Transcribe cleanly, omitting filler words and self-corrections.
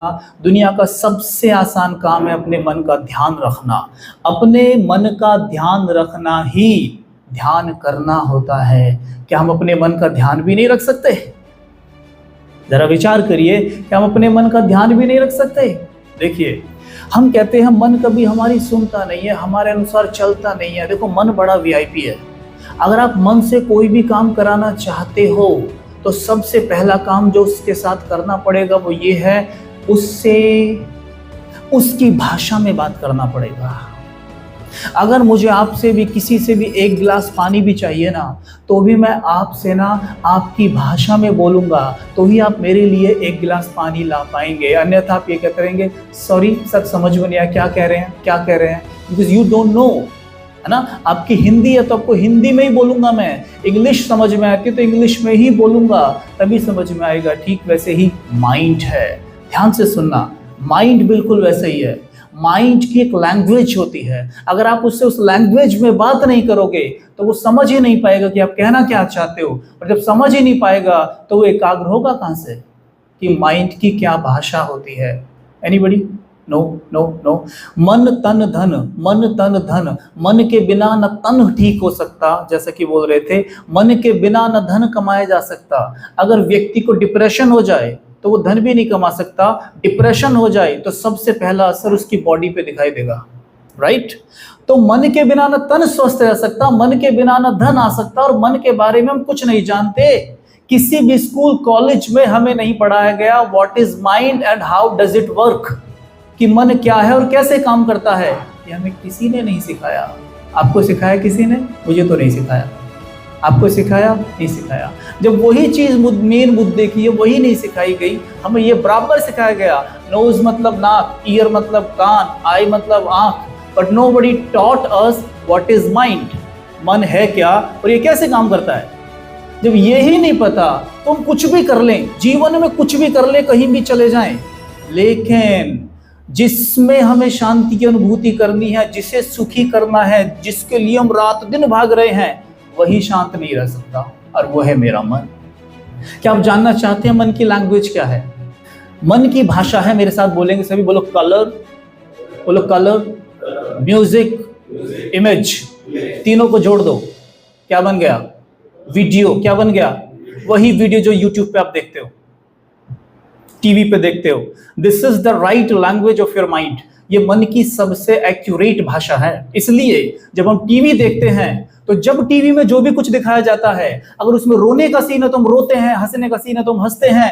दुनिया का सबसे आसान काम है अपने मन का ध्यान रखना। अपने मन का ध्यान रखना ही ध्यान करना होता है। क्या हम अपने मन का ध्यान भी नहीं रख सकते? जरा विचार करिए, क्या हम अपने मन का ध्यान भी नहीं रख सकते? देखिए, हम कहते हैं मन कभी हमारी सुनता नहीं है, हमारे अनुसार चलता नहीं है। देखो, मन बड़ा वीआईपी है। अगर आप मन से कोई भी काम कराना चाहते हो तो सबसे पहला काम जो उसके साथ करना पड़ेगा वो ये है, उससे उसकी भाषा में बात करना पड़ेगा। अगर मुझे आपसे भी, किसी से भी एक गिलास पानी भी चाहिए ना, तो भी मैं आपसे ना आपकी भाषा में बोलूँगा, तो ही आप मेरे लिए एक गिलास पानी ला पाएंगे। अन्यथा आप ये कहते रहेंगे, सॉरी सर, समझ में नहीं आया क्या कह रहे हैं, बिकॉज यू डोंट नो, है ना। आपकी हिंदी है तो आपको हिंदी में ही बोलूँगा मैं, इंग्लिश समझ में आती है तो इंग्लिश में ही बोलूँगा, तभी समझ में आएगा। ठीक वैसे ही माइंड है, ध्यान से सुनना, माइंड बिल्कुल वैसे ही है। माइंड की एक लैंग्वेज होती है, अगर आप उससे उस लैंग्वेज में बात नहीं करोगे तो वो समझ ही नहीं पाएगा कि आप कहना क्या चाहते हो। और जब समझ ही नहीं पाएगा तो वो एकाग्र होगा कहाँ से कि माइंड की क्या भाषा होती है। एनीबडी? No no no. मन तन धन, मन तन धन, मन के बिना न तन ठीक हो सकता। जैसा कि बोल रहे थे, मन के बिना न धन कमाया जा सकता। अगर व्यक्ति को डिप्रेशन हो जाए तो वो धन भी नहीं कमा सकता। डिप्रेशन हो जाए तो सबसे पहला असर उसकी बॉडी पे दिखाई देगा, राइट। तो मन के बिना न तन स्वस्थ रह सकता, मन के बिना न धन आ सकता। और मन के बारे में हम कुछ नहीं जानते। किसी भी स्कूल कॉलेज में हमें नहीं पढ़ाया गया what is mind and how does it work, कि मन क्या है और कैसे काम करता है। ये हमें किसी ने नहीं सिखाया। आपको सिखाया किसी ने? मुझे तो नहीं सिखाया। आपको सिखाया? नहीं सिखाया। जब वही चीज मेन मुद्दे की है वही नहीं सिखाई गई, हमें ये बराबर सिखाया गया। नोज मतलब नाक, ईयर मतलब कान, आई मतलब आंख, but nobody taught us what is mind. मन है क्या और ये कैसे काम करता है। जब ये ही नहीं पता तो हम कुछ भी कर लें, जीवन में कुछ भी कर लें, कहीं भी चले जाएं, लेकिन जिसमें हमें शांति की अनुभूति करनी है, जिसे सुखी करना है, जिसके लिए हम रात दिन भाग रहे हैं, वही शांत नहीं रह सकता, और वो है मेरा मन। क्या आप जानना चाहते हैं मन की लैंग्वेज क्या है? मन की भाषा है, मेरे साथ बोलेंगे सभी, बोलो कलर, बोलो कलर, म्यूजिक, इमेज, तीनों को जोड़ दो, क्या बन गया? वीडियो। क्या बन गया? वही वीडियो जो यूट्यूब पे आप देखते हो, टीवी पे देखते हो। This is the right language of your mind. ये मन की सबसे एक्यूरेट भाषा है। इसलिए जब हम टीवी देखते हैं तो जब टीवी में जो भी कुछ दिखाया जाता है, अगर उसमें रोने का सीन है तो हम रोते हैं, हंसने का सीन है तो हम हंसते हैं।